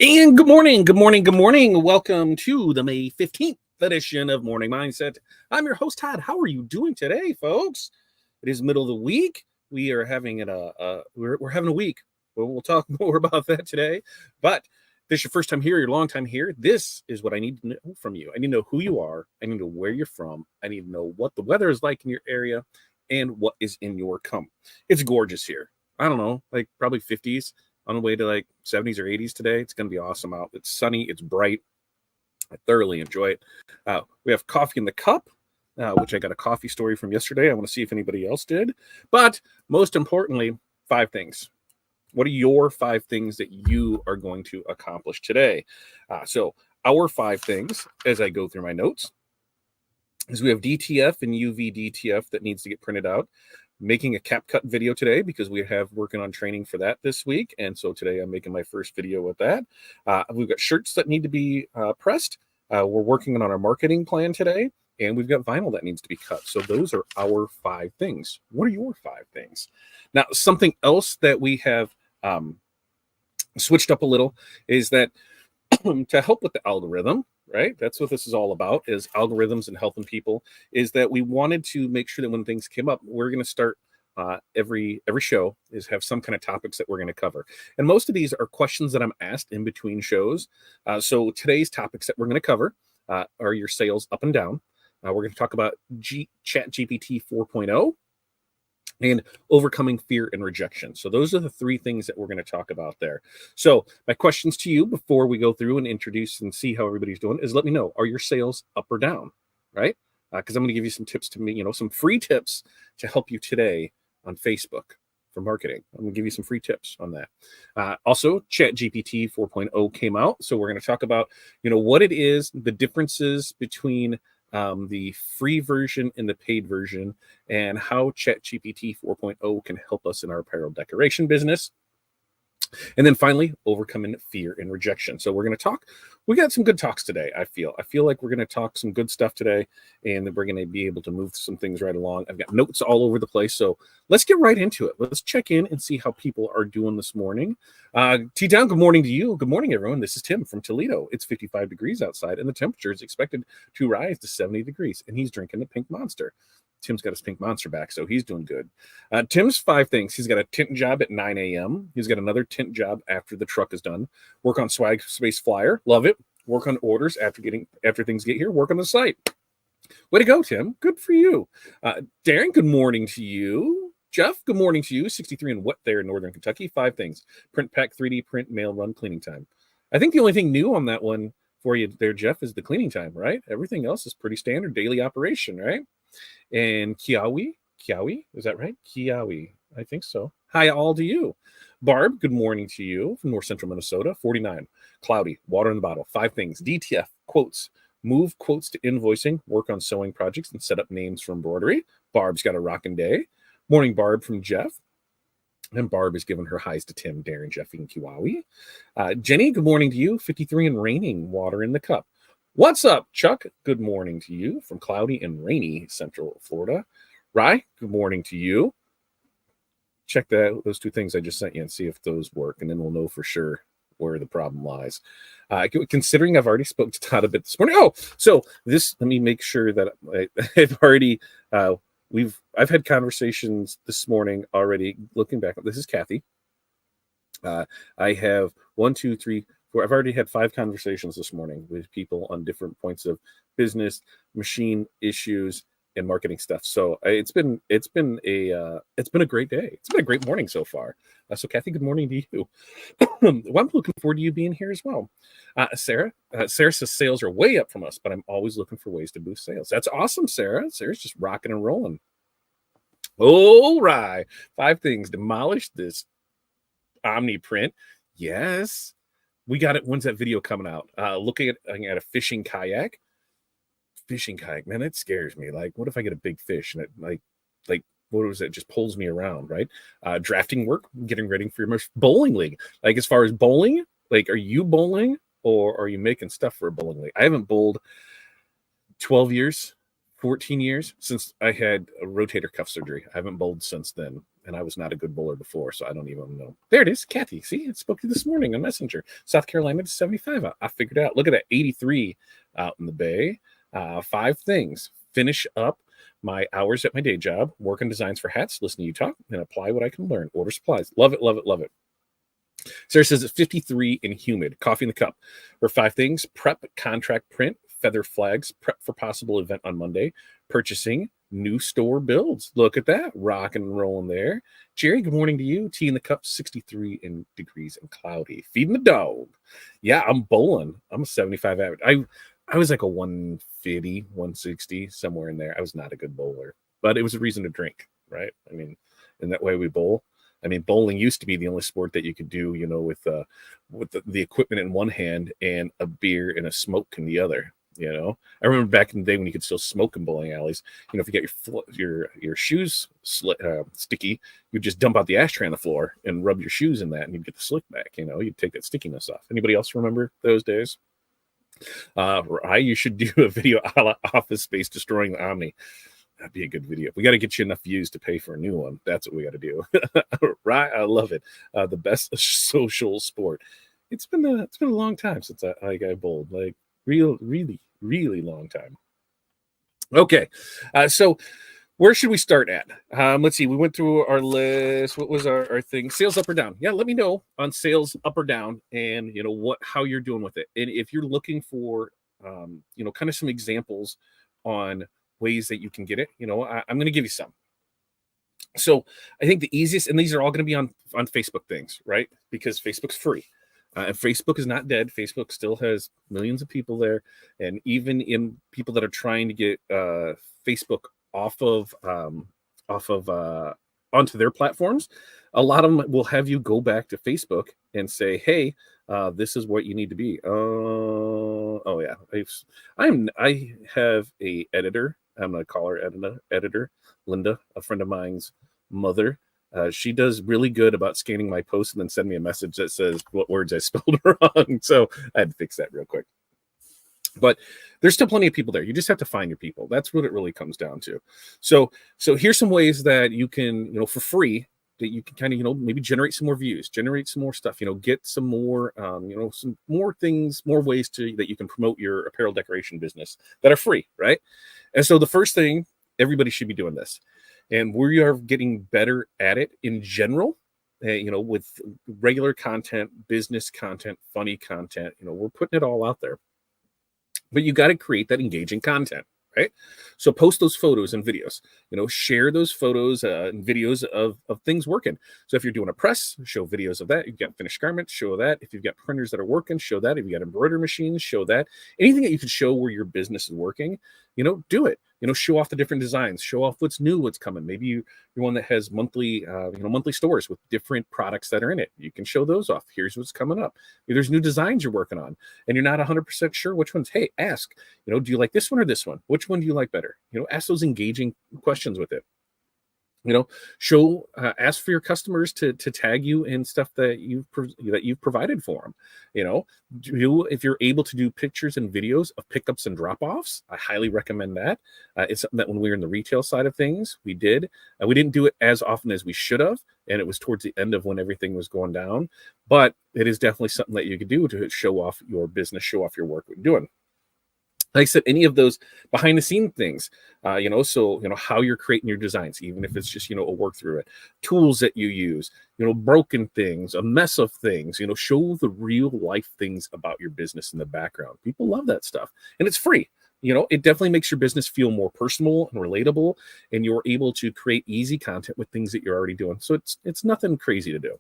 And good morning, good morning, good morning. Welcome to the May 15th edition of Morning Mindset. I'm your host, Todd. How are you doing today, folks? It is middle of the week. We are having we're having a week. We'll talk more about that today. But if this is your first time here, your long time here, this is what I need to know from you. I need to know who you are. I need to know where you're from. I need to know what the weather is like in your area and what is in your cup. It's gorgeous here. I don't know, like probably 50s. On the way to like 70s or 80s today. It's going to be awesome out. It's sunny. It's bright. I thoroughly enjoy it. We have coffee in the cup, which I got a coffee story from yesterday. I want to see if anybody else did. But most importantly, 5 things. What are your 5 things that you are going to accomplish today? So our 5 things, as I go through my notes, is we have DTF and UV DTF that needs to get printed out. Making a CapCut video today because we have working on training for that this week. And so today I'm making my first video with that. We've got shirts that need to be pressed. We're working on our marketing plan today. And we've got vinyl that needs to be cut. So those are our 5 things. What are your 5 things? Now, something else that we have switched up a little is that to help with the algorithm, right? That's what this is all about, is algorithms and helping people, is that we wanted to make sure that when things came up, we're going to start every show is have some kind of topics that we're going to cover. And most of these are questions that I'm asked in between shows. So today's topics that we're going to cover are your sales up and down. We're going to talk about ChatGPT 4.0 and overcoming fear and rejection. So those are the 3 things that we're going to talk about there. So my questions to you before we go through and introduce and see how everybody's doing is let me know, are your sales up or down, right? Because I'm going to give you some tips to me, some free tips to help you today on Facebook for marketing. I'm going to give you some free tips on that. Also, ChatGPT 4.0 came out. So we're going to talk about, what it is, the differences between the free version and the paid version, and how ChatGPT 4.0 can help us in our apparel decoration business. And then finally, overcoming fear and rejection. So we're going to talk. We got some good talks today. I feel like we're going to talk some good stuff today, and that we're going to be able to move some things right along. I've got notes all over the place. So let's get right into it. Let's check in and see how people are doing this morning. T-Town, good morning to you. Good morning, everyone. This is Tim from Toledo. It's 55 degrees outside, and the temperature is expected to rise to 70 degrees, and he's drinking the Pink Monster. Tim's got his Pink Monster back, so he's doing good. Tim's 5 things. He's got a tint job at 9 a.m. He's got another tint job after the truck is done. Work on Swag.space flyer. Love it. Work on orders after things get here. Work on the site. Way to go, Tim. Good for you. Darren, good morning to you. Jeff, good morning to you. 63 and wet there in Northern Kentucky. 5 things. Print, pack, 3D print, mail, run, cleaning time. I think the only thing new on that one for you there, Jeff, is the cleaning time, right? Everything else is pretty standard daily operation, right? And Kiawi, is that right? Kiawi, I think so. Hi, all to you. Barb, good morning to you from North Central Minnesota. 49, cloudy, water in the bottle. 5 things. DTF, quotes. Move quotes to invoicing, work on sewing projects, and set up names for embroidery. Barb's got a rockin' day. Morning, Barb from Jeff. And Barb is giving her highs to Tim, Darren, Jeffy, and Kiawi. Jenny, good morning to you. 53 and raining, water in the cup. What's up, Chuck? Good morning to you from cloudy and rainy Central Florida. Rye, good morning to you. Check those 2 things I just sent you and see if those work, and then we'll know for sure where the problem lies. Considering I've already spoke to Todd a bit this morning. Oh, so let me make sure that I've already, I've had conversations this morning already. Looking back, this is Kathy. I have 1, 2, 3, 4. I've already had 5 conversations this morning with people on different points of business, machine issues, and marketing stuff. So it's been a great day. It's been a great morning so far. So Kathy, good morning to you. Well, I'm looking forward to you being here as well. Sarah says sales are way up from us, but I'm always looking for ways to boost sales. That's awesome, Sarah. Sarah's just rocking and rolling. All right, 5 things. Demolish this Omni print. Yes. We got it. When's that video coming out? Looking at a fishing kayak. Fishing kayak, man, that scares me. Like, what if I get a big fish and it like what was it? Just pulls me around, right? Drafting work, getting ready for your bowling league. Like, as far as bowling, like, are you bowling or are you making stuff for a bowling league? I haven't bowled 12 years, 14 years since I had a rotator cuff surgery. I haven't bowled since then, and I was not a good bowler before, so I don't even know. There it is, Kathy. See, it spoke to you this morning on Messenger. South Carolina to 75. I figured it out. Look at that, 83 out in the Bay. 5 things. Finish up my hours at my day job, work on designs for hats, listen to you talk, and apply what I can learn. Order supplies. Love it, love it, love it. Sarah says it's 53 and humid. Coffee in the cup. Or 5 things. Prep, contract print, feather flags, prep for possible event on Monday, purchasing, new store builds. Look at that. Rocking and rolling there. Jerry, good morning to you. Tea in the cup, 63 degrees and cloudy. Feeding the dog. Yeah, I'm bowling. I'm a 75 average. I was like a 150, 160, somewhere in there. I was not a good bowler, but it was a reason to drink, right? I mean, in that way we bowl. I mean, bowling used to be the only sport that you could do, with the equipment in one hand and a beer and a smoke in the other. I remember back in the day when you could still smoke in bowling alleys. If you get your shoes sticky, you just dump out the ashtray on the floor and rub your shoes in that, and you'd get the slick back. You'd take that stickiness off. Anybody else remember those days? You should do a video a la Office Space destroying the Omni. That'd be a good video. We got to get you enough views to pay for a new one. That's what we got to do. Right? I love it. The best social sport. It's been a long time since I bowled. Like really, really long time. Okay. So where should we start at? Let's see. We went through our list. What was our thing? Sales up or down? Yeah, let me know on sales up or down, and how you're doing with it. And if you're looking for kind of some examples on ways that you can get it, I'm going to give you some. So I think the easiest, and these are all going to be on Facebook things, right? Because Facebook's free. And Facebook is not dead. Facebook still has millions of people there. And even in people that are trying to get Facebook onto their platforms, a lot of them will have you go back to Facebook and say, hey, this is what you need to be. Oh yeah. I have a editor. I'm going to call her editor, Linda, a friend of mine's mother. She does really good about scanning my posts and then send me a message that says what words I spelled wrong. So I had to fix that real quick. But there's still plenty of people there. You just have to find your people. That's what it really comes down to. So here's some ways that you can, for free, that you can kind of, maybe generate some more views, generate some more stuff, get some more, some more things, more ways that you can promote your apparel decoration business that are free, right? And so the first thing, everybody should be doing this. And we are getting better at it in general, with regular content, business content, funny content, we're putting it all out there. But you got to create that engaging content, right? So post those photos and videos, share those photos and videos of things working. So if you're doing a press, show videos of that. You've got finished garments, show that. If you've got printers that are working, show that. If you got embroidery machines, show that. Anything that you can show where your business is working, do it. Show off the different designs, show off what's new, what's coming. Maybe you're one that has monthly stores with different products that are in it. You can show those off. Here's what's coming up. Maybe there's new designs you're working on and you're not 100% sure which ones. Hey, ask, do you like this one or this one? Which one do you like better? Ask those engaging questions with it. Ask for your customers to tag you in stuff that you've provided for them. If you're able to do pictures and videos of pickups and drop-offs, I highly recommend that. It's something that when we were in the retail side of things, we did. We didn't do it as often as we should have, and it was towards the end of when everything was going down. But it is definitely something that you could do to show off your business, show off your work we're doing. Like I said, any of those behind the scene things, how you're creating your designs, even if it's just, a work through it, tools that you use, broken things, a mess of things, show the real life things about your business in the background. People love that stuff, and it's free. It definitely makes your business feel more personal and relatable, and you're able to create easy content with things that you're already doing. So it's nothing crazy to do.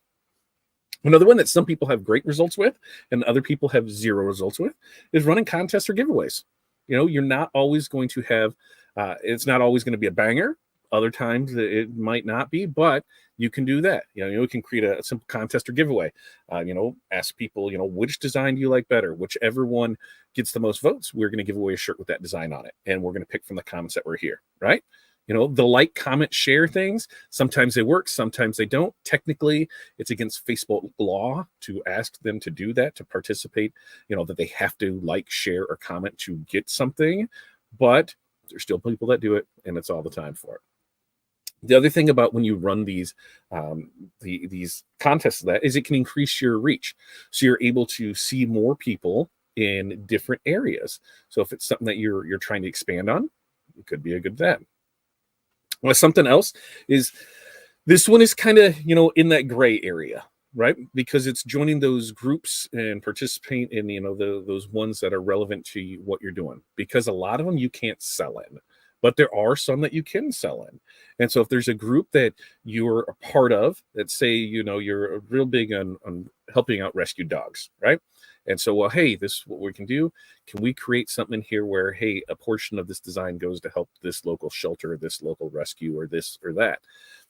Another one that some people have great results with and other people have zero results with is running contests or giveaways. You're not always going to have, it's not always going to be a banger. Other times it might not be, but you can do that. You can create a simple contest or giveaway. Ask people, which design do you like better? Whichever one gets the most votes, we're going to give away a shirt with that design on it. And we're going to pick from the comments that were here, right? The like, comment, share things. Sometimes they work, sometimes they don't. Technically, it's against Facebook law to ask them to do that, to participate, that they have to like, share, or comment to get something. But There's still people that do it, and it's all the time for it. The other thing about when you run these contests, that is, it can increase your reach, so you're able to see more people in different areas. So if it's something that you're trying to expand on, it could be a good thing. Well, something else is, this one is kind of, in that gray area, right? Because it's joining those groups and participate in, those ones that are relevant to what you're doing, because a lot of them you can't sell in, but there are some that you can sell in. And so if there's a group that you're a part of, that say, you're real big on helping out rescue dogs, right? And so, well, hey, this is what we can do. Can we create something here where, hey, a portion of this design goes to help this local shelter, this local rescue, or this or that?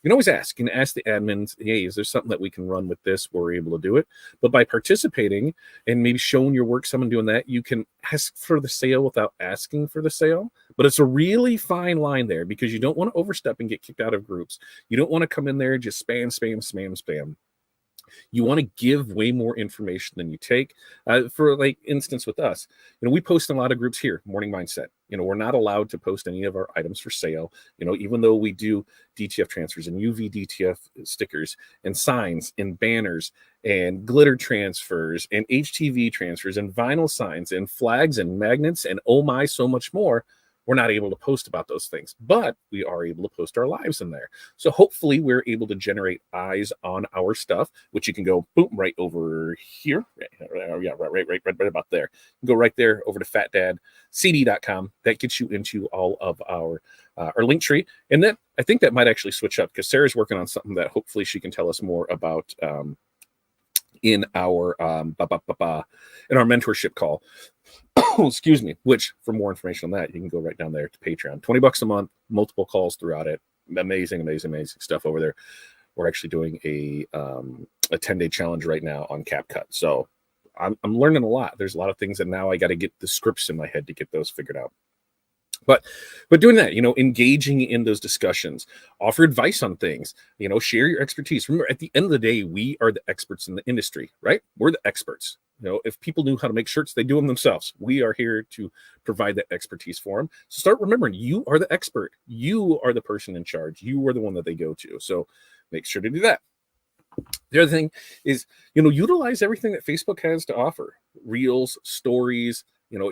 You can always ask. You can ask the admins, hey, is there something that we can run with this where we're able to do it? But by participating and maybe showing your work, someone doing that, you can ask for the sale without asking for the sale. But it's a really fine line there, because you don't want to overstep and get kicked out of groups. You don't want to come in there and just spam. You want to give way more information than you take. For like instance with us, we post in a lot of groups here, Morning Mindset. We're not allowed to post any of our items for sale, even though we do DTF transfers and UV DTF stickers and signs and banners and glitter transfers and HTV transfers and vinyl signs and flags and magnets and oh my, so much more. We're not able to post about those things, but we are able to post our lives in there. So hopefully we're able to generate eyes on our stuff, which you can go boom right over here. Right about there. Go right there over to fatdadcd.com. That gets you into all of our link tree. And then I think that might actually switch up, because Sarah's working on something that hopefully she can tell us more about in our mentorship call. Excuse me, which for more information on that, you can go right down there to Patreon. $20 a month, multiple calls throughout it. Amazing stuff over there. We're actually doing a 10-day challenge right now on CapCut. So I'm learning a lot. There's a lot of things that now I got to get the scripts in my head to get those figured out. But doing that, engaging in those discussions, offer advice on things, share your expertise. Remember, at the end of the day, we are the experts in the industry, right? We're the experts. If people knew how to make shirts, they do them themselves. We are here to provide that expertise for them. So start remembering, you are the expert. You are the person in charge. You are the one that they go to. So make sure to do that. The other thing is, utilize everything that Facebook has to offer. Reels, stories,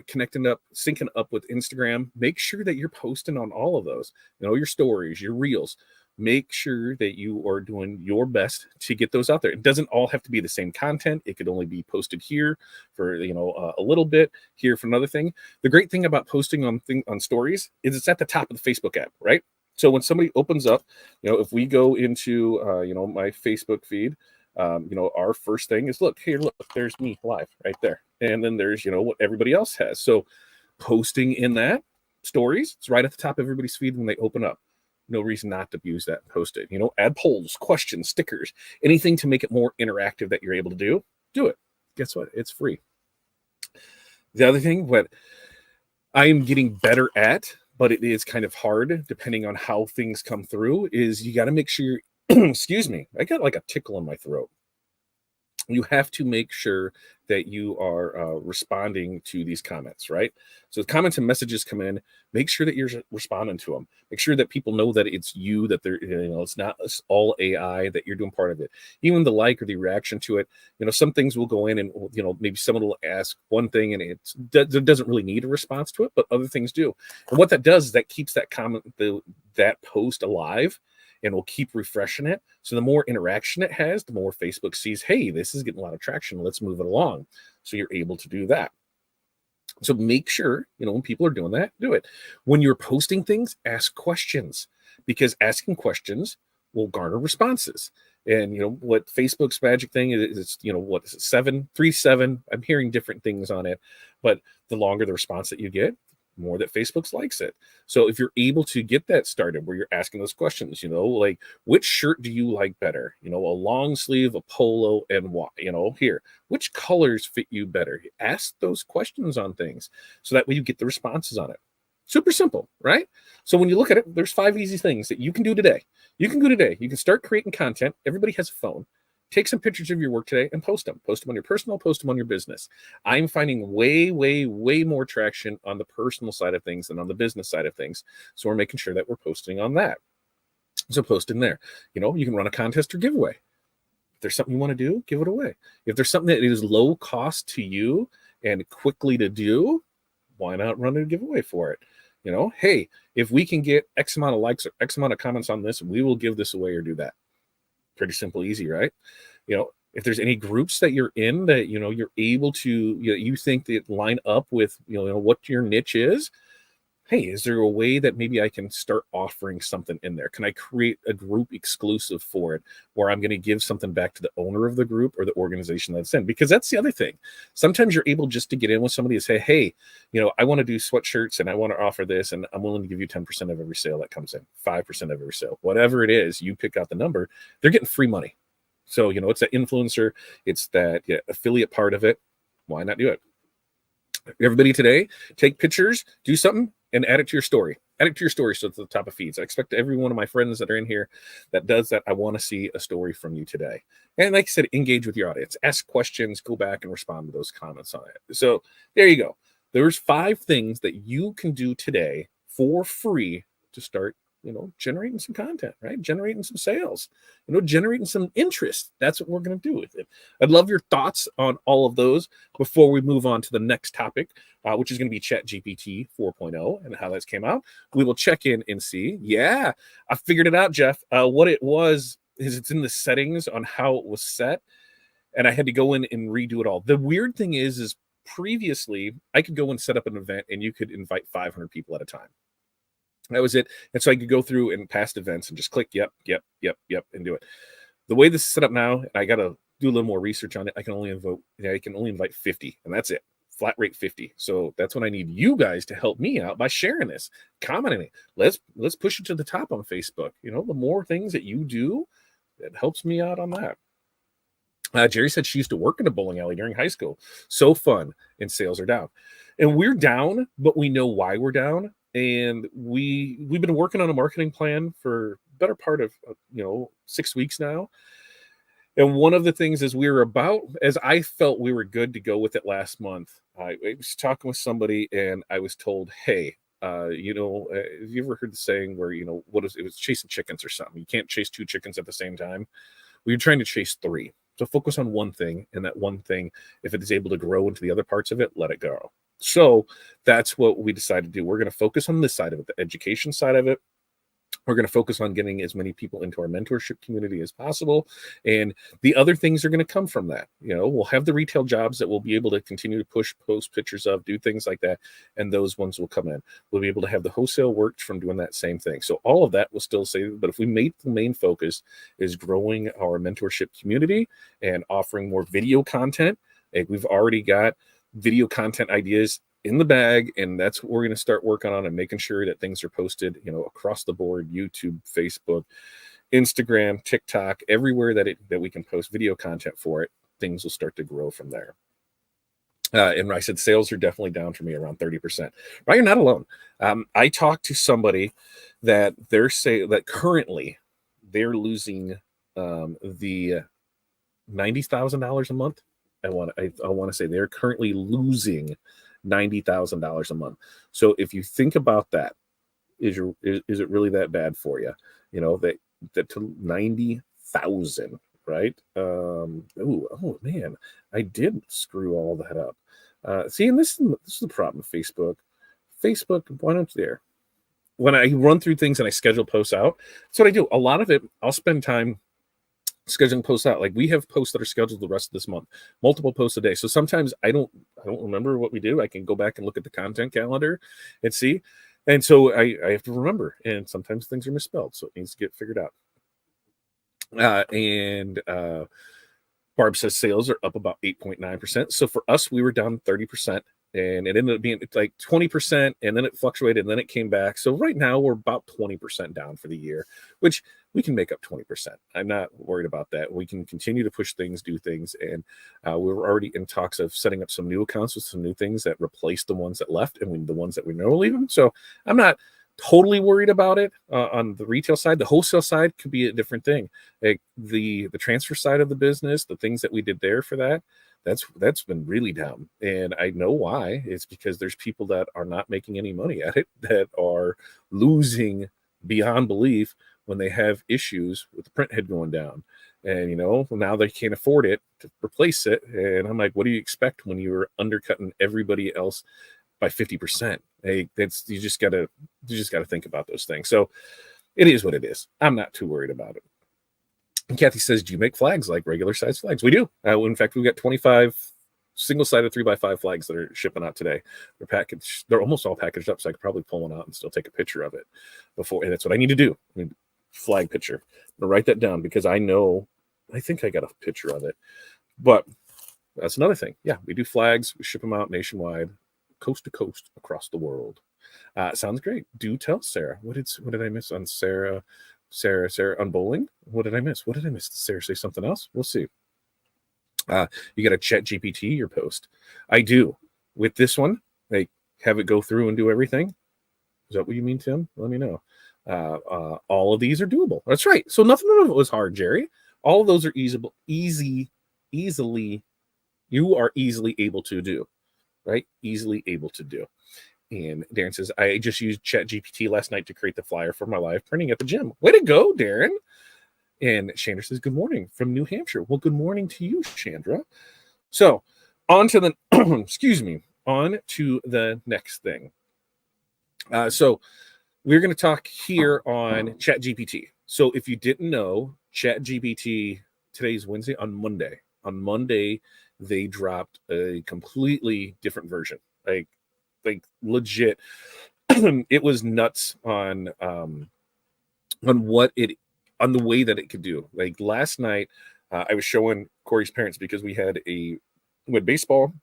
connecting up, syncing up with Instagram. Make sure that you're posting on all of those, your stories, your reels. Make sure that you are doing your best to get those out there. It doesn't all have to be the same content. It could only be posted here for, a little bit, here for another thing. The great thing about posting on stories is it's at the top of the Facebook app, right? So when somebody opens up, if we go into, my Facebook feed, our first thing is, look, there's me live right there. And then there's, what everybody else has. So posting in that stories, it's right at the top of everybody's feed when they open up. No reason not to use that and post it. Add polls, questions, stickers, anything to make it more interactive that you're able to do it. Guess what? It's free. The other thing, what I am getting better at, but it is kind of hard depending on how things come through, is you got to make sure, excuse me, I got like a tickle in my throat. You have to make sure that you are responding to these comments, right? So the comments and messages come in, make sure that you're responding to them. Make sure that people know that it's you, that they're, it's not all AI, that you're doing part of it. Even the like or the reaction to it, some things will go in and, maybe someone will ask one thing and it doesn't really need a response to it, but other things do. And what that does is that keeps that comment, that post alive, and we'll keep refreshing it. So the more interaction it has, the more Facebook sees, hey, this is getting a lot of traction. Let's move it along. So you're able to do that. So make sure, when people are doing that, do it. When you're posting things, ask questions, because asking questions will garner responses. And, what Facebook's magic thing is, what is it, 737? I'm hearing different things on it, but the longer the response that you get, more that Facebook likes it. So if you're able to get that started where you're asking those questions, like, which shirt do you like better? A long sleeve, a polo, and what? Here, which colors fit you better? Ask those questions on things so that way you get the responses on it. Super simple, right? So when you look at it, there's 5 easy things that you can do today. You can start creating content. Everybody has a phone. take some pictures of your work today and post them. Post them on your personal, post them on your business. I'm finding way, way, way more traction on the personal side of things than on the business side of things. So we're making sure that we're posting on that. So post in there. You know, you can run a contest or giveaway. If there's something you want to do, give it away. If there's something that is low cost to you and quickly to do, why not run a giveaway for it? You know, hey, if we can get X amount of likes or X amount of comments on this, we will give this away or do that. Pretty simple, easy, right? You know, if there's any groups that you're in that, you know, you're able to, you think that line up with, you know, what your niche is, hey, is there a way that maybe I can start offering something in there? Can I create a group exclusive for it where I'm going to give something back to the owner of the group or the organization that's in? Because that's the other thing. Sometimes you're able just to get in with somebody and say, hey, you know, I want to do sweatshirts and I want to offer this, and I'm willing to give you 10% of every sale that comes in, 5% of every sale, whatever it is, you pick out the number, they're getting free money. So, you know, it's that influencer, it's that affiliate part of it. Why not do it? Everybody today, take pictures, do something, and add it to your story. Add it to your story so it's at the top of feeds. I expect every one of my friends that are in here that does that, I want to see a story from you today. And like I said, engage with your audience. Ask questions, go back and respond to those comments on it. So there you go. There's 5 things that you can do today for free to start, you know, generating some content, right? Generating some sales, you know, generating some interest. That's what we're going to do with it. I'd love your thoughts on all of those before we move on to the next topic, which is going to be ChatGPT 4.0 and how that's came out. We will check in and see. Yeah, I figured it out, Jeff. What it was is it's in the settings on how it was set, and I had to go in and redo it all. The weird thing is previously I could go and set up an event and you could invite 500 people at a time. That was it. And so I could go through in past events and just click, yep, and do it. The way this is set up now, I got to do a little more research on it. I can only invite 50, and that's it. Flat rate 50. So that's when I need you guys to help me out by sharing this, commenting it. Let's push it to the top on Facebook. You know, the more things that you do, that helps me out on that. Jerry said she used to work in a bowling alley during high school. So fun, and sales are down. And we're down, but we know why we're down. And we've been working on a marketing plan for better part of 6 weeks now. And one of the things is as I felt we were good to go with it last month, I was talking with somebody and I was told, hey, have you ever heard the saying where, it was chasing chickens or something? You can't chase 2 chickens at the same time. Well, you're trying to chase 3. So focus on one thing, and that one thing, if it is able to grow into the other parts of it, let it go. So that's what we decided to do. We're going to focus on this side of it, the education side of it. We're going to focus on getting as many people into our mentorship community as possible. And the other things are going to come from that. We'll have the retail jobs that we'll be able to continue to post pictures of, do things like that. And those ones will come in. We'll be able to have the wholesale work from doing that same thing. So all of that will still stay. But if we make the main focus is growing our mentorship community and offering more video content, we've already got video content ideas in the bag, and that's what we're going to start working on and making sure that things are posted, across the board: YouTube, Facebook, Instagram, TikTok, everywhere that we can post video content for it. Things will start to grow from there. And I said sales are definitely down for me around 30%. Right, you're not alone. I talked to somebody that that currently they're losing the $90,000 a month. I want to say they're currently losing $90,000 a month. So if you think about that, is it really that bad for you? That to 90,000, right? Oh man, I did screw all that up. See, and this is the problem with Facebook. Facebook, why don't you there? When I run through things and I schedule posts out, that's what I do. A lot of it, I'll spend time scheduling posts out. Like we have posts that are scheduled the rest of this month, multiple posts a day. So sometimes I don't remember what we do. I can go back and look at the content calendar and see. And so I have to remember, and sometimes things are misspelled. So it needs to get figured out. And Barb says sales are up about 8.9%. So for us, we were down 30%. And it ended up being like 20%, and then it fluctuated, and then it came back. So right now we're about 20% down for the year, which we can make up 20%. I'm not worried about that. We can continue to push things, do things, and we were already in talks of setting up some new accounts with some new things that replace the ones that left and the ones that we know leaving. So I'm not totally worried about it on the retail side. The wholesale side could be a different thing. Like the transfer side of the business, the things that we did there for that's been really down. And I know why. It's because there's people that are not making any money at it, that are losing beyond belief when they have issues with the print head going down. And now they can't afford it to replace it. And I'm like, what do you expect when you're undercutting everybody else by 50%? Hey, you just gotta think about those things. So it is what it is. I'm not too worried about it. And Kathy says, do you make flags like regular size flags? We do. In fact, we've got 25 single-sided 3x5 flags that are shipping out today. They're packaged. They're almost all packaged up, so I could probably pull one out and still take a picture of it before. And that's what I need to do. Flag picture. I'm gonna write that down because I think I got a picture of it. But that's another thing. Yeah, we do flags. We ship them out nationwide, coast to coast, across the world. Sounds great. Do tell Sarah. What did I miss on Sarah on bowling? What did I miss? Did Sarah say something else? We'll see. You got to ChatGPT your post. I do. With this one, like, have it go through and do everything. Is that what you mean, Tim? Let me know. All of these are doable. That's right. So nothing of it was hard, Jerry. All of those are easily. You are easily able to do, right? Easily able to do. And Darren says, I just used ChatGPT last night to create the flyer for my live printing at the gym. Way to go, Darren. And Chandra says, good morning from New Hampshire. Well, good morning to you, Chandra. So on to the, on to the next thing. So we're going to talk here on ChatGPT. So if you didn't know, ChatGPT, today's Wednesday, on Monday, they dropped a completely different version. Like legit. It was nuts on what it, on the way that it could do. Like last night, I was showing Corey's parents because we had baseball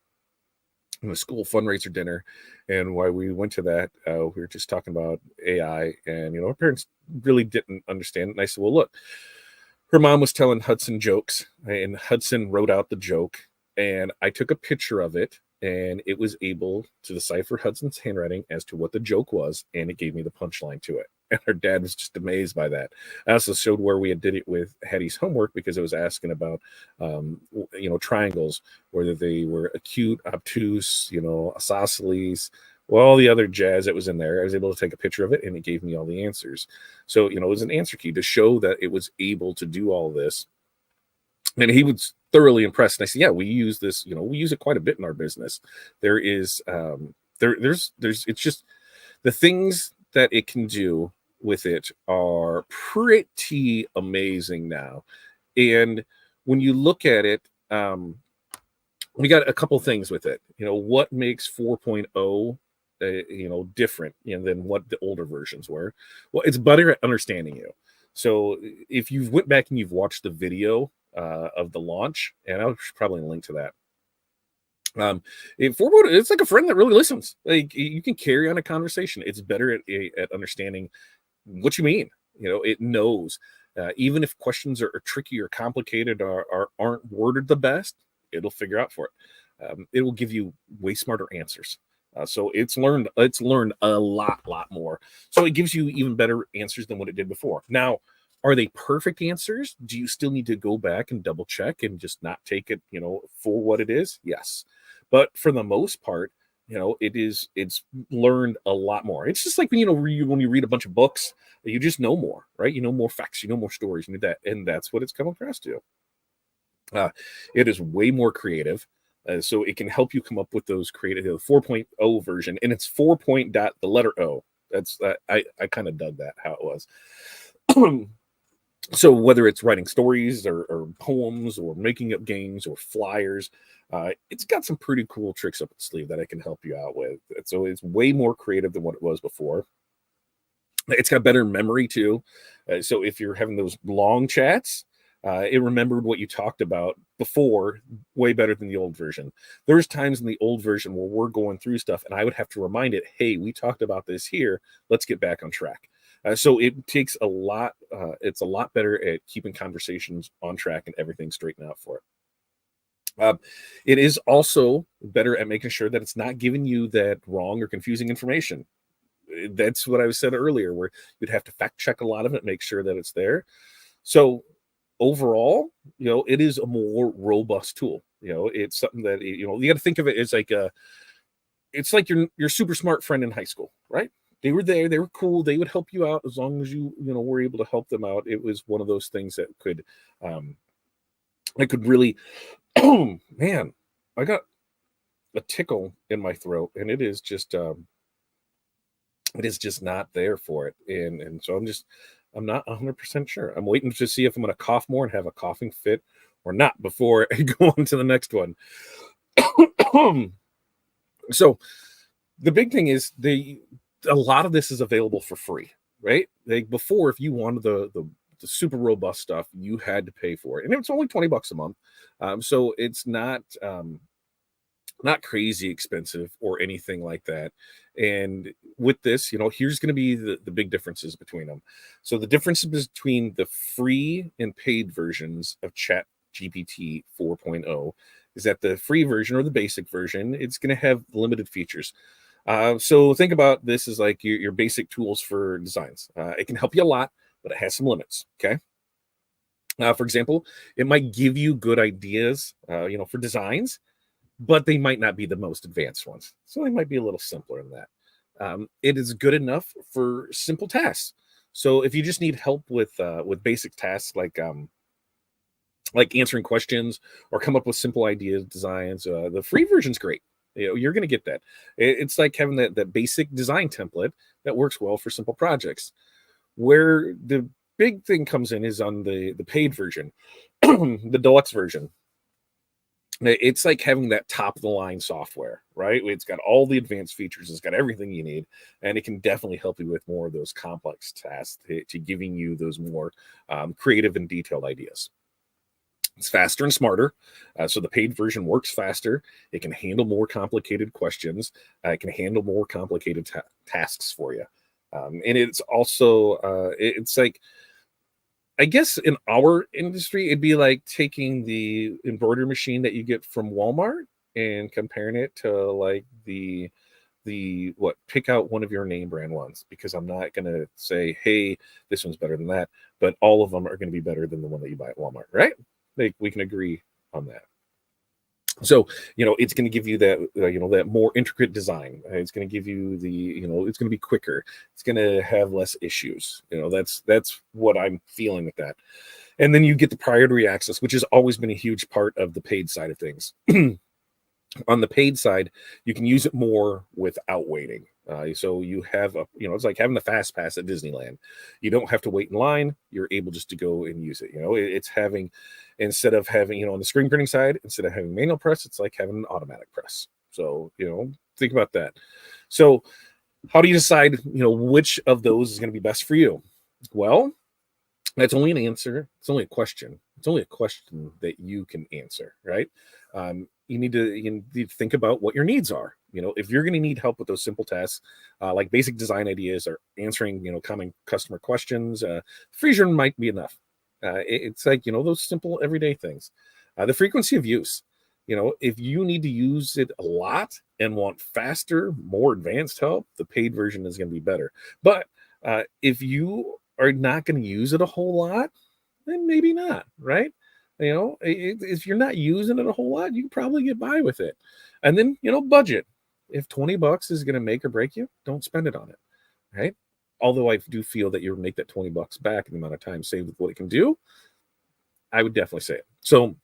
and a school fundraiser dinner. And while we went to that, we were just talking about AI, and our parents really didn't understand it. And I said, well, look, her mom was telling Hudson jokes, and Hudson wrote out the joke, and I took a picture of it, and it was able to decipher Hudson's handwriting as to what the joke was, and it gave me the punchline to it. And her dad was just amazed by that. I also showed where we did it with Hattie's homework, because it was asking about, triangles, whether they were acute, obtuse, isosceles, all the other jazz that was in there. I was able to take a picture of it, and it gave me all the answers. So, it was an answer key to show that it was able to do all this. And he was thoroughly impressed. And I said, yeah, we use this, we use it quite a bit in our business. There is, it's just the things that it can do with it are pretty amazing now. And when you look at it, we got a couple things with it. What makes 4.0 different than what the older versions were? Well, it's better at understanding you. So if you've went back and you've watched the video of the launch, and I'll probably link to that. It's like a friend that really listens. Like, you can carry on a conversation. It's better at understanding what you mean. It knows, even if questions are tricky or complicated or aren't worded the best, it'll figure out for it. It will give you way smarter answers. So it's learned a lot more. So it gives you even better answers than what it did before. Now, are they perfect answers? Do you still need to go back and double check and just not take it, for what it is? Yes. But for the most part, it's learned a lot more. It's just like when you read a bunch of books, you just know more, right? You know more facts, you know more stories, and that's what it's come across to. It is way more creative. So it can help you come up with those creative. 4.0 version, and it's 4. The letter O. That's I kind of dug that how it was. So whether it's writing stories or poems or making up games or flyers, it's got some pretty cool tricks up its sleeve that I can help you out with. So it's way more creative than what it was before. It's got better memory too. So if you're having those long chats, it remembered what you talked about before way better than the old version. There's times in the old version where we're going through stuff and I would have to remind it, hey, we talked about this here. Let's get back on track. So it takes a lot. It's a lot better at keeping conversations on track and everything straightened out for it. It is also better at making sure that it's not giving you that wrong or confusing information. that's what I said earlier, where you'd have to fact check a lot of it, make sure that it's there. So overall, it is a more robust tool. It's something that, you got to think of it as like it's like your super smart friend in high school, right? They were there, they were cool, they would help you out as long as you were able to help them out. It was one of those things that could really, oh man, I got a tickle in my throat, and it is just not there for it. And so I'm not 100% sure. I'm waiting to see if I'm going to cough more and have a coughing fit or not before I go on to the next one. So the big thing is a lot of this is available for free, right? Like before, if you wanted the super robust stuff, you had to pay for it, and it's only $20 a month. So it's not crazy expensive or anything like that. And with this, here's going to be the big differences between them. So the differences between the free and paid versions of ChatGPT 4.0 is that the free version, or the basic version, it's going to have limited features. So think about this as like your basic tools for designs. It can help you a lot, but it has some limits. Okay. For example, it might give you good ideas, for designs, but they might not be the most advanced ones. So they might be a little simpler than that. It is good enough for simple tasks. So if you just need help with basic tasks like answering questions or come up with simple ideas, designs, the free version's great. You're going to get that. It's like having that basic design template that works well for simple projects. Where the big thing comes in is on the paid version, the deluxe version. It's like having that top of the line software, right? It's got all the advanced features. It's got everything you need, and it can definitely help you with more of those complex tasks to giving you those more creative and detailed ideas. It's faster and smarter. So the paid version works faster. It can handle more complicated questions. It can handle more complicated tasks for you. And it's also, it's like, I guess in our industry, it'd be like taking the embroidery machine that you get from Walmart and comparing it to like pick out one of your name brand ones, because I'm not going to say, hey, this one's better than that, but all of them are going to be better than the one that you buy at Walmart, right? Like we can agree on that. So, it's going to give you that, that more intricate design. It's going to give you it's going to be quicker. It's going to have less issues. That's what I'm feeling with that. And then you get the priority access, which has always been a huge part of the paid side of things. On the paid side, you can use it more without waiting. So you have it's like having the fast pass at Disneyland. You don't have to wait in line. You're able just to go and use it. It's having, instead of having, on the screen printing side, instead of having manual press, it's like having an automatic press. So, think about that. So how do you decide, which of those is going to be best for you? Well, that's only an answer. It's only a question. It's only a question that you can answer, right? You need to think about what your needs are. If you're going to need help with those simple tasks, like basic design ideas or answering, common customer questions, free version might be enough. It's like, those simple everyday things. The frequency of use. If you need to use it a lot and want faster, more advanced help, the paid version is going to be better. But if you are not going to use it a whole lot, then maybe not, right? If you're not using it a whole lot, you can probably get by with it. And then, budget. If $20 is going to make or break you, don't spend it on it, right? Although I do feel that you'll make that $20 back in the amount of time saved with what it can do, I would definitely say it. So,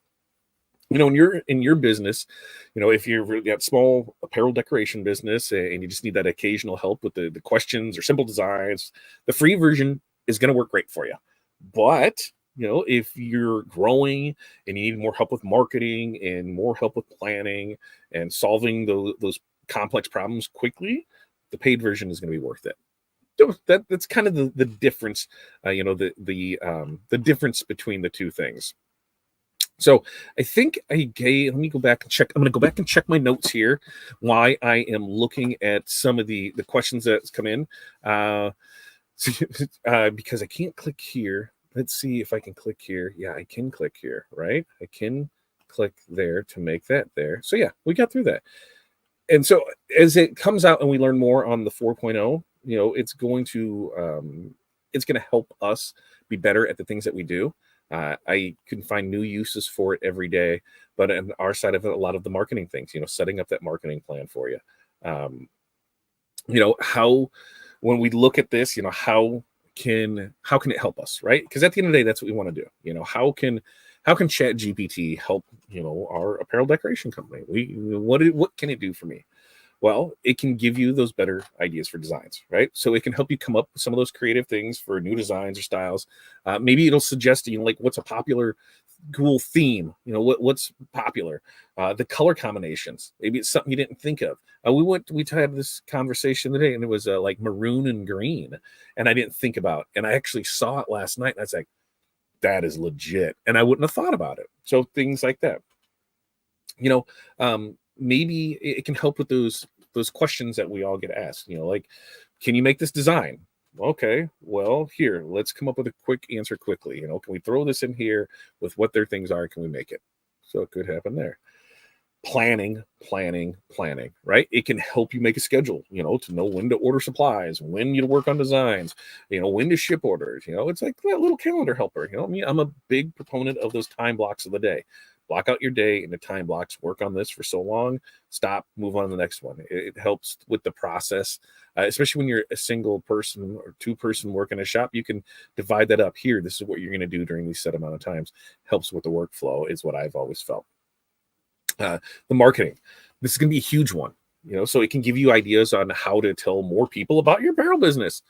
when you're in your business, if you've got small apparel decoration business and you just need that occasional help with the questions or simple designs, the free version is going to work great for you. But, if you're growing and you need more help with marketing and more help with planning and solving those complex problems quickly, the paid version is going to be worth it. So that's kind of the difference, the difference between the two things. So I think let me go back and check. I'm going to go back and check my notes here while I am looking at some of the questions that's come in, because I can't click here. Let's see if I can click here. Yeah, I can click here, right? I can click there to make that there. So yeah, we got through that. And so as it comes out and we learn more on the 4.0, it's going to help us be better at the things that we do. I can find new uses for it every day, but on our side of it, a lot of the marketing things, setting up that marketing plan for you. Um, how when we look at this, how can it help us, right? Because at the end of the day, that's what we want to do. How can ChatGPT help our apparel decoration company? What can it do for me? Well, it can give you those better ideas for designs, right? So it can help you come up with some of those creative things for new designs or styles. Maybe it'll suggest like what's a popular cool theme, what's popular, the color combinations. Maybe it's something you didn't think of. We had this conversation today, and it was like maroon and green, and I didn't think about, and I actually saw it last night, and I was like, that is legit, and I wouldn't have thought about it. So things like that, maybe it can help with those questions that we all get asked. Like, can you make this design? Okay, well, here, let's come up with a quick answer quickly. Can we throw this in here with what their things are? Can we make it? So it could happen there. Planning, right? It can help you make a schedule, to know when to order supplies, when you work on designs, when to ship orders. It's like that little calendar helper. I'm a big proponent of those time blocks of the day. Block out your day into time blocks, work on this for so long, stop, move on to the next one. It helps with the process, especially when you're a single person or two-person work in a shop. You can divide that up. Here, this is what you're going to do during these set amount of times. Helps with the workflow is what I've always felt. The marketing, this is going to be a huge one, so it can give you ideas on how to tell more people about your apparel business.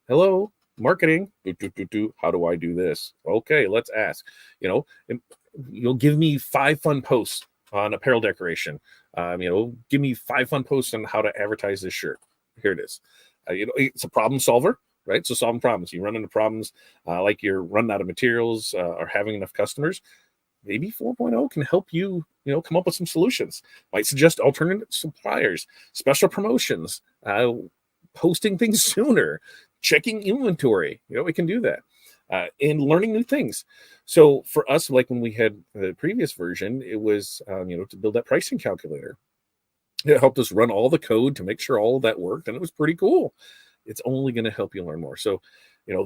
Hello, marketing. How do I do this? Okay, let's ask. You'll give me 5 fun posts on apparel decoration. Give me 5 fun posts on how to advertise this shirt. Here it is. It's a problem solver, right? So solving problems. You run into problems like you're running out of materials or having enough customers. Maybe 4.0 can help you, come up with some solutions. Might suggest alternative suppliers, special promotions, posting things sooner, checking inventory. It can do that. And learning new things. So for us, like when we had the previous version, it was, to build that pricing calculator. It helped us run all the code to make sure all of that worked, and it was pretty cool. It's only going to help you learn more. So,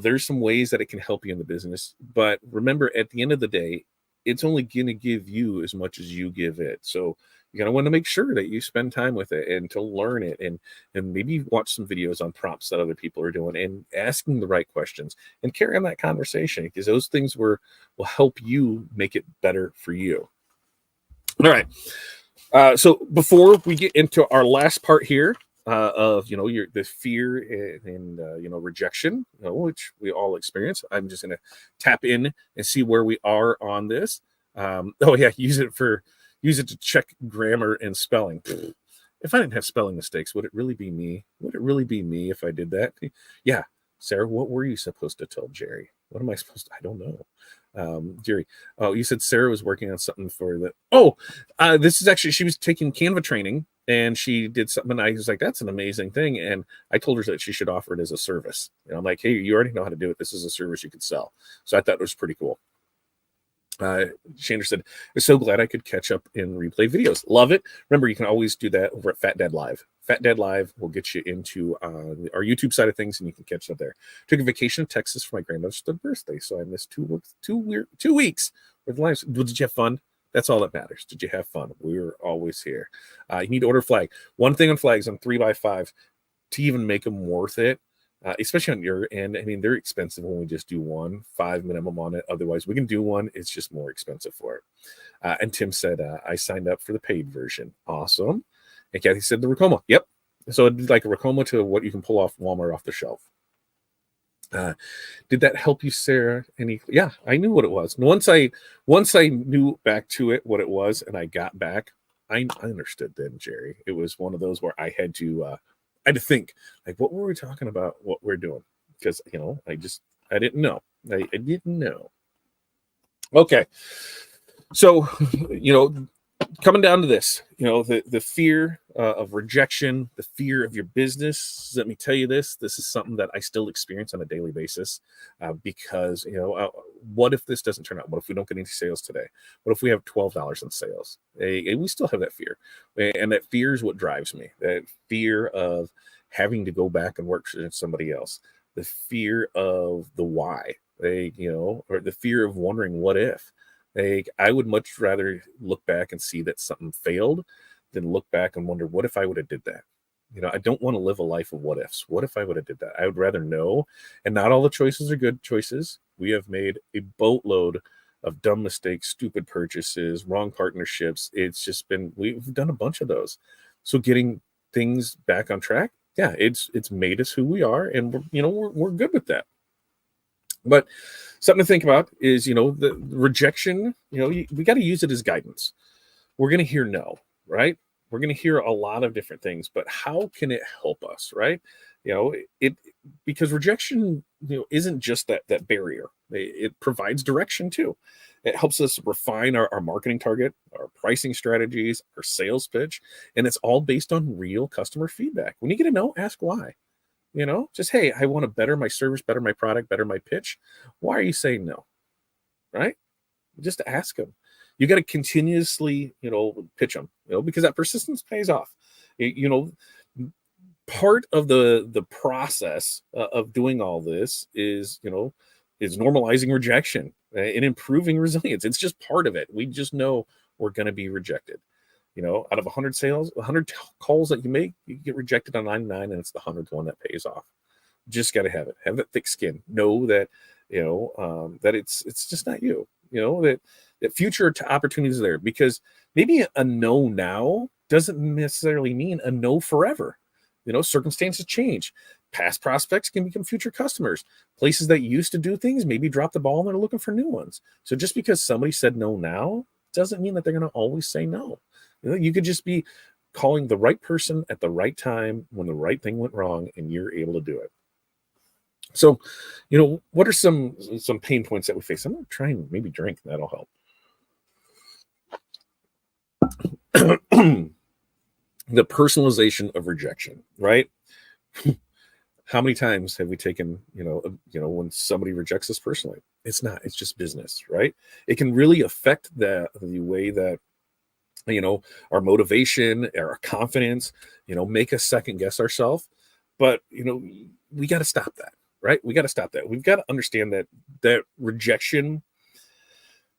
there's some ways that it can help you in the business. But remember, at the end of the day, it's only going to give you as much as you give it. So you're going to want to make sure that you spend time with it and to learn it, and maybe watch some videos on prompts that other people are doing and asking the right questions and carry on that conversation, because those things will help you make it better for you. All right. So before we get into our last part here of the fear and rejection, which we all experience, I'm just going to tap in and see where we are on this. Use it to check grammar and spelling. If I didn't have spelling mistakes, would it really be me? Would it really be me if I did that? Yeah. Sarah, what were you supposed to tell Jerry? What am I supposed to? I don't know. Jerry, oh, you said Sarah was working on something for the. This is actually, she was taking Canva training, and she did something. And I was like, that's an amazing thing. And I told her that she should offer it as a service. I'm like, hey, you already know how to do it. This is a service you could sell. So I thought it was pretty cool. Shander said, I'm so glad I could catch up and replay videos. Love it. Remember, you can always do that over at Fat Dad Live. Fat Dad Live will get you into our YouTube side of things, and you can catch up there. Took a vacation to Texas for my granddaughter's birthday, so I missed 2 weeks with lives. Did you have fun? That's all that matters. Did you have fun? We're always here. You need to order flag. One thing on flags on 3x5 to even make them worth it. Especially on your end. I mean, they're expensive when we just do 5 minimum on it. Otherwise, we can do 1. It's just more expensive for it. And Tim said, I signed up for the paid version. Awesome. And Kathy said the Racoma. Yep. So it'd be like a Racoma to what you can pull off Walmart off the shelf. Did that help you, Sarah? Yeah, I knew what it was. And once I knew back to it what it was, and I got back, I understood then, Jerry. It was one of those where I had to think, like, what were we talking about? What we're doing? Because I didn't know. I didn't know. Okay, so coming down to this, the fear of rejection, the fear of your business. Let me tell you this is something that I still experience on a daily basis because, what if this doesn't turn out? What if we don't get any sales today? What if we have $12 in sales? We still have that fear. And that fear is what drives me. That fear of, having to go back and work for somebody else, the fear of the why, or the fear of wondering what if. I would much rather look back and see that something failed than look back and wonder, what if I would have did that? I don't want to live a life of what ifs. What if I would have did that? I would rather know. And not all the choices are good choices. We have made a boatload of dumb mistakes, stupid purchases, wrong partnerships. It's just been, we've done a bunch of those. So getting things back on track, yeah, it's made us who we are, and we're good with that. But something to think about is, the rejection, we got to use it as guidance. We're going to hear no, right? We're going to hear a lot of different things, but how can it help us, right? Because rejection, isn't just that barrier. It provides direction too. It helps us refine our marketing target, our pricing strategies, our sales pitch, and it's all based on real customer feedback. When you get a no, ask why. Just, hey, I want to better my service, better my product, better my pitch. Why are you saying no? Right? Just ask them. You got to continuously, pitch them, because that persistence pays off. Part of the process of doing all this is normalizing rejection and improving resilience. It's just part of it. We just know we're going to be rejected. Out of 100 sales, 100 calls that you make, you get rejected on 99, and it's the 100th one that pays off. Just got to have that thick skin. Know that, that it's just not you. That future opportunities are there, because maybe a no now doesn't necessarily mean a no forever. Circumstances change. Past prospects can become future customers. Places that used to do things maybe drop the ball and they're looking for new ones. So just because somebody said no now doesn't mean that they're going to always say no. You could just be calling the right person at the right time when the right thing went wrong, and you're able to do it. So, what are some pain points that we face? I'm going to try and maybe drink. That'll help. The personalization of rejection, right? How many times have we taken, when somebody rejects us personally? It's just business, right? It can really affect the way that, our motivation, our confidence, make us second guess ourselves. But, we got to stop that, right? We got to stop that. We've got to understand that rejection,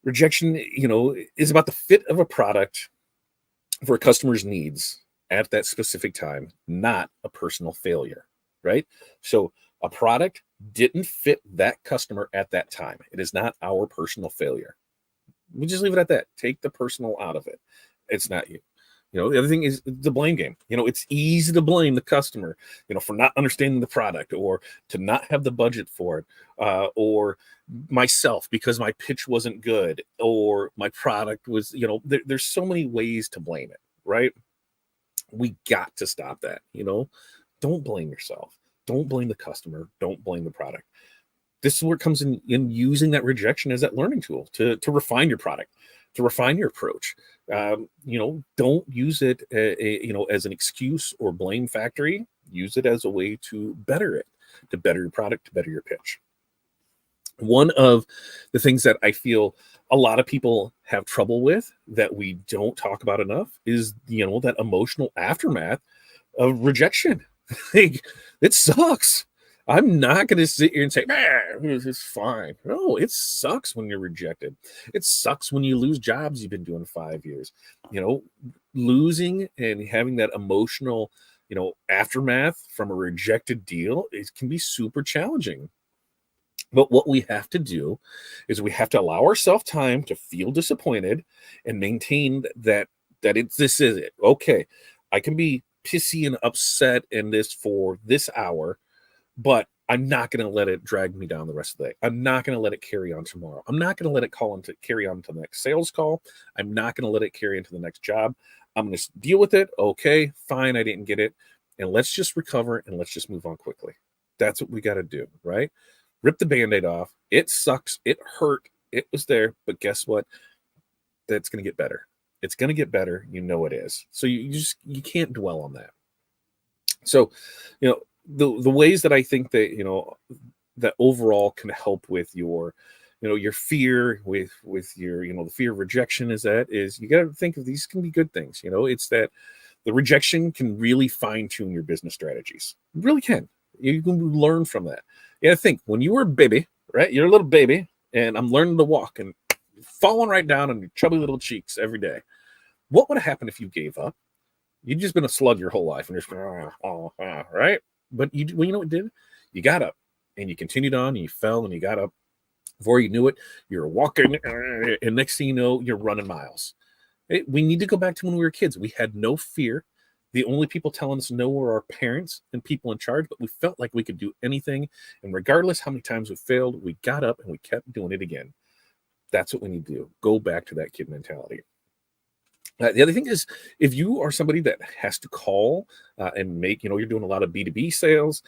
is about the fit of a product for a customer's needs at that specific time, not a personal failure, right? So a product didn't fit that customer at that time. It is not our personal failure. We just leave it at that. Take the personal out of it. It's not you. The other thing is the blame game. It's easy to blame the customer, for not understanding the product, or to not have the budget for it, or myself because my pitch wasn't good, or my product was, there's so many ways to blame it, right? We got to stop that. Don't blame yourself. Don't blame the customer. Don't blame the product. This is where it comes in using that rejection as that learning tool to refine your product, to refine your approach. Don't use it, as an excuse or blame factory. Use it as a way to better it, to better your product, to better your pitch. One of the things that I feel a lot of people have trouble with that we don't talk about enough is, that emotional aftermath of rejection. It sucks. I'm not going to sit here and say, it's fine. No, it sucks when you're rejected. It sucks when you lose jobs you've been doing 5 years. Losing and having that emotional, aftermath from a rejected deal, it can be super challenging. But what we have to do is we have to allow ourselves time to feel disappointed and maintain that this is it. Okay, I can be pissy and upset in this for this hour, but I'm not going to let it drag me down the rest of the day. I'm not going to let it carry on tomorrow. I'm not going to let it carry on to the next sales call. I'm not going to let it carry into the next job. I'm going to deal with it. Okay, fine, I didn't get it. And let's just recover and let's just move on quickly. That's what we got to do, right? Rip the Band-Aid off. It sucks. It hurt. It was there. But guess what? That's going to get better. It's going to get better. It is. So you can't dwell on that. So, the ways that I think that, that overall can help with your, your fear with your, the fear of rejection is you got to think of these can be good things. It's that The rejection can really fine tune your business strategies. It really can. You can learn from that. Yeah, think when you were a baby, right? You're a little baby, and I'm learning to walk and falling right down on your chubby little cheeks every day. What would have happened if you gave up? You'd just been a slug your whole life and just right? But you know what it did? You got up and you continued on and you fell and you got up. Before you knew it, you're walking, and next thing you know, you're running miles. We need to go back to when we were kids. We had no fear. The only people telling us no were our parents and people in charge, but we felt like we could do anything. And regardless how many times we failed, we got up and we kept doing it again. That's what we need to do. Go back to that kid mentality. The other thing is, if you are somebody that has to call and make, you're doing a lot of B2B sales,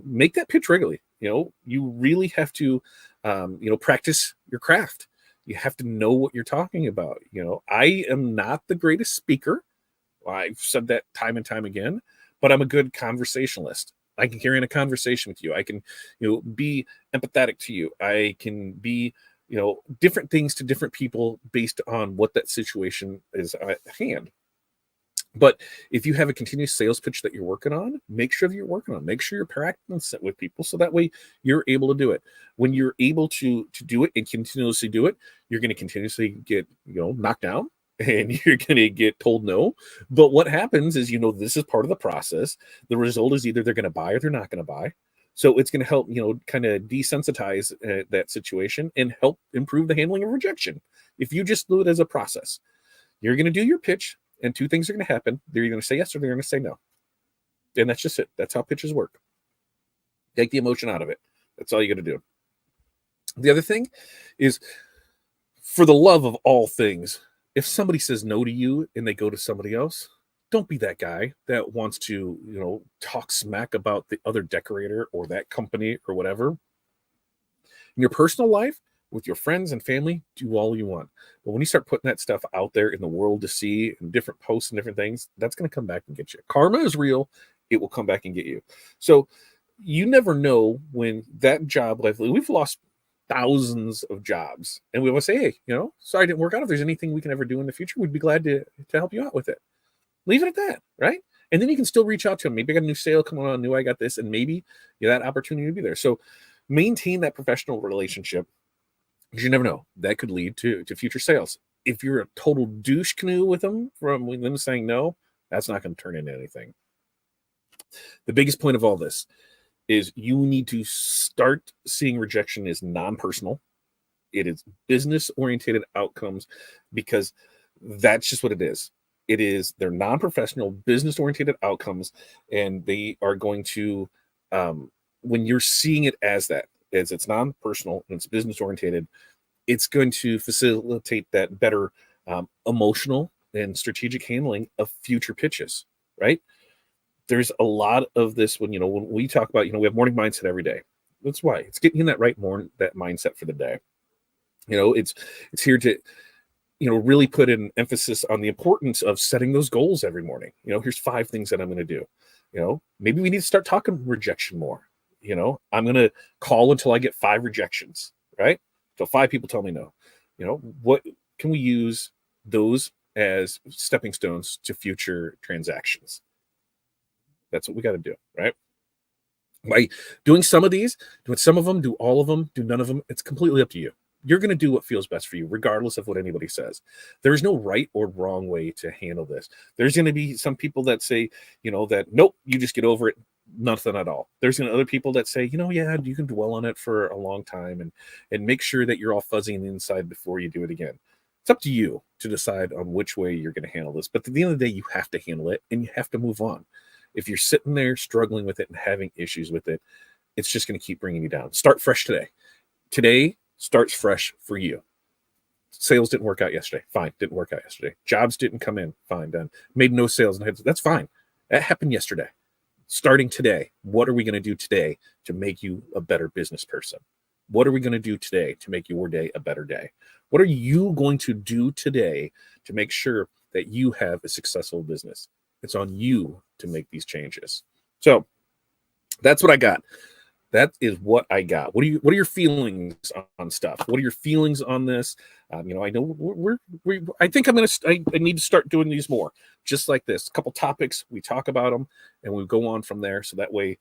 make that pitch regularly. You really have to, practice your craft. You have to know what you're talking about. I am not the greatest speaker. I've said that time and time again, but I'm a good conversationalist. I can carry on a conversation with you. I can, be empathetic to you. I can be, different things to different people based on what that situation is at hand. But if you have a continuous sales pitch that you're working on, make sure that you're working on, make sure you're practicing with people so that way you're able to do it. When you're able to do it and continuously do it, you're going to continuously get, knocked down and you're going to get told no. But what happens is, this is part of the process. The result is either they're going to buy or they're not going to buy. So it's going to help, kind of desensitize that situation and help improve the handling of rejection. If you just do it as a process, you're going to do your pitch and two things are going to happen. They're going to say yes or they're going to say no. And that's just it. That's how pitches work. Take the emotion out of it. That's all you got to do. The other thing is, for the love of all things, if somebody says no to you and they go to somebody else, don't be that guy that wants to, talk smack about the other decorator or that company or whatever. In your personal life, with your friends and family, do all you want. But when you start putting that stuff out there in the world to see and different posts and different things, that's going to come back and get you. Karma is real. It will come back and get you. So you never know when that job, we've lost thousands of jobs and we will say, hey, sorry it didn't work out. If there's anything we can ever do in the future, we'd be glad to help you out with it. Leave it at that, right? And then you can still reach out to them. Maybe I got a new sale coming on, I got this, and maybe that opportunity to be there. So maintain that professional relationship, because you never know. That could lead to future sales. If you're a total douche canoe with them from them saying no, that's not going to turn into anything. The biggest point of all this is you need to start seeing rejection as non-personal. It is business-oriented outcomes, because that's just what it is. They're non-professional, business-oriented outcomes, and they are going to, when you're seeing it as that, as it's non-personal and it's business-oriented, it's going to facilitate that better emotional and strategic handling of future pitches, right? There's a lot of this when we talk about, we have morning mindset every day. That's why it's getting in that right that mindset for the day. It's here to, really put an emphasis on the importance of setting those goals every morning. Here's 5 things that I'm going to do. Maybe we need to start talking rejection more. I'm going to call until I get 5 rejections, right? So 5 people tell me no. What can we use those as stepping stones to future transactions? That's what we got to do, right? By doing some of these, doing some of them, do all of them, do none of them, it's completely up to you. You're going to do what feels best for you, regardless of what anybody says. There's no right or wrong way to handle this. There's going to be some people that say, that, nope, you just get over it, nothing at all. There's going to be other people that say, yeah, you can dwell on it for a long time and make sure that you're all fuzzy on the inside before you do it again. It's up to you to decide on which way you're going to handle this. But at the end of the day, you have to handle it and you have to move on. If you're sitting there struggling with it and having issues with it, it's just going to keep bringing you down. Start fresh today. Today starts fresh for you. Sales didn't work out yesterday. Fine. Didn't work out yesterday. Jobs didn't come in. Fine. Done. Made no sales. That's fine. That happened yesterday. Starting today, what are we going to do today to make you a better business person? What are we going to do today to make your day a better day? What are you going to do today to make sure that you have a successful business? It's on you to make these changes. So that's what I got. That is what I got. What are your feelings on stuff? What are your feelings on this? I know I think I need to start doing these more, just like this. A couple topics, we talk about them, and we go on from there. So that way,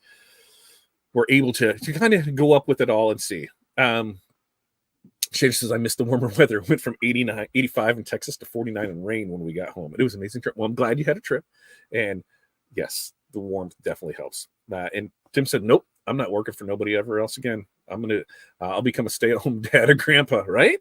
we're able to kind of go up with it all and see. Shane says, I missed the warmer weather. Went from 85 in Texas to 49 in rain when we got home. It was an amazing trip. Well, I'm glad you had a trip. And yes, the warmth definitely helps. And Tim said, nope, I'm not working for nobody ever else again. I'll become a stay-at-home dad or grandpa, right?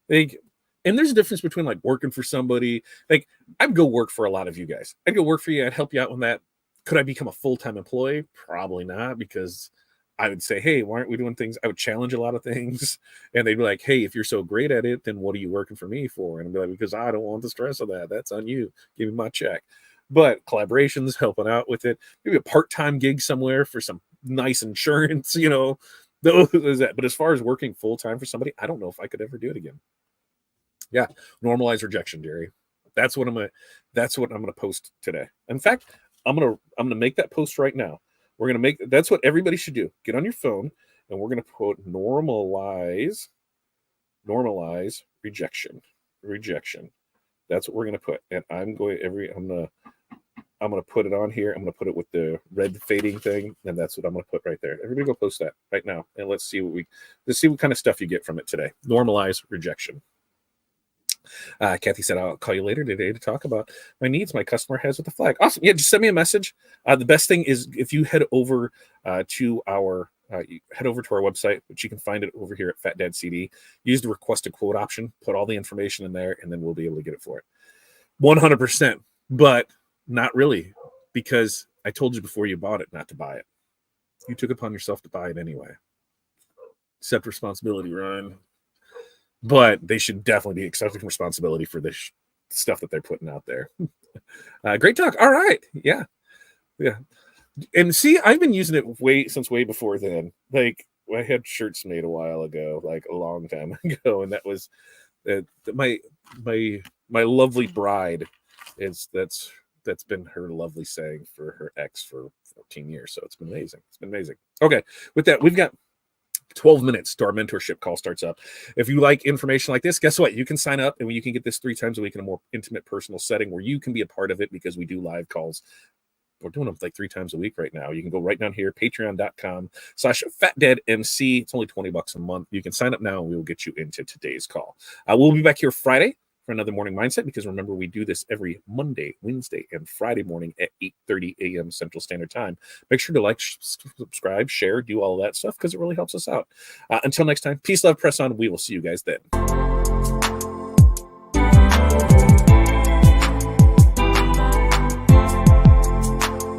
And there's a difference between like working for somebody. Like, I'd go work for a lot of you guys. I'd go work for you. I'd help you out on that. Could I become a full-time employee? Probably not, because I would say, hey, why aren't we doing things? I would challenge a lot of things. And they'd be like, hey, if you're so great at it, then what are you working for me for? And I'd be like, because I don't want the stress of that. That's on you. Give me my check. But collaborations, helping out with it, maybe a part-time gig somewhere for some nice insurance, those that. But as far as working full-time for somebody, I don't know if I could ever do it again. Yeah, normalize rejection, Jerry. That's what I'm gonna post today. In fact, I'm gonna make that post right now. That's what everybody should do. Get on your phone, and we're going to put normalize rejection. That's what we're going to put. And I'm going to put it on here. I'm going to put it with the red fading thing. And that's what I'm going to put right there. Everybody go post that right now. And let's see what kind of stuff you get from it today. Normalize rejection. Kathy said, I'll call you later today to talk about my needs my customer has with the flag. Awesome. Yeah, just send me a message. The best thing is if you head over to our website, which you can find it over here at Fat Dad CD. Use the request a quote option, put all the information in there, and then we'll be able to get it for it. 100%, but not really, because I told you before you bought it not to buy it. You took upon yourself to buy it anyway. Accept responsibility, Ryan. But they should definitely be accepting responsibility for this stuff that they're putting out there. Great talk. All right. Yeah. And see, I've been using it since way before then. Like, I had shirts made a while ago, like a long time ago, and that was my lovely bride. That's been her lovely saying for her ex for 14 years. So it's been amazing. Okay, with that, we've got 12 minutes to our mentorship call starts up. If you like information like this, guess what? You can sign up and you can get this 3 times a week in a more intimate, personal setting where you can be a part of it, because we do live calls. We're doing them like 3 times a week right now. You can go right down here, patreon.com/FatDadMC. It's only $20 a month. You can sign up now and we will get you into today's call. We'll be back here Friday for another morning mindset, because remember, we do this every Monday, Wednesday, and Friday morning at 8:30 a.m. Central Standard Time. Make sure to like, subscribe, share, do all of that stuff, because it really helps us out. Until next time, peace, love, press on. We will see you guys then.